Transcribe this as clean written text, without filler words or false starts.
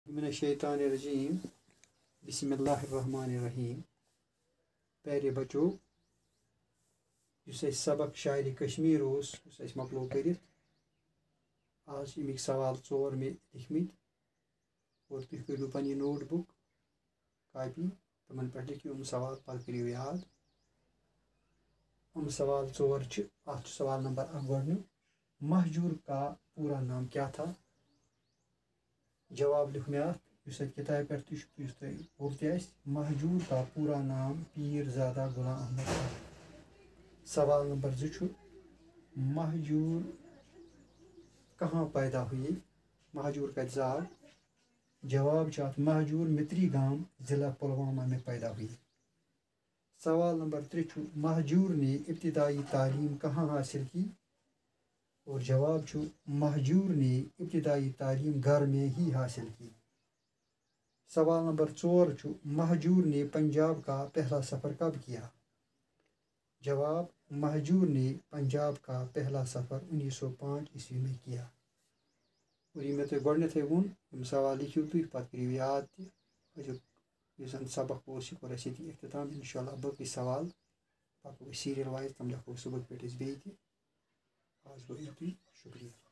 मिनश्शैतानिर्रजीम बिस्मिल्लाहिर्रहमानिर्रहीम। प्यारे बच्चों, सबक शायरी कश्मीर मकलो कर आज अमिक सवाल 4 में लिखमित और तुम करो पन्नी नोट बुक कापी तमन पे लिखियो सवाल पत् करियो याद। सवाल 4 सवाल नंबर 1 महजूर का पूरा नाम क्या था। जवाब लिख में किताब पे महजूर का पूरा नाम पीरजादा गुलाम अहमद था। सवाल नंबर 2 महजूर कहाँ पैदा हुई। महजूर का जवाब महजूर मित्री गांव जिला पुलवामा में पैदा हुई। सवाल नंबर 3 महजूर ने इब्तिदाई तालीम कहाँ हासिल की और जवाब महजूर ने इब्तिदाई तालीम घर में ही हासिल की। सवाल नंबर 4 महजूर ने पंजाब का पहला सफ़र कब किया। जवाब महजूर ने पंजाब का पहला सफ़र 1905 ईस्वी में किया। और ये तो गए वो सवाल लिखियो तुम पे करो याद तन सबक कर अख्ताम। इंशाल्लाह बाकी सवाल पको सीरियल वाइज तम लिखो सुबह पे बे। आज गो शुक्रिया।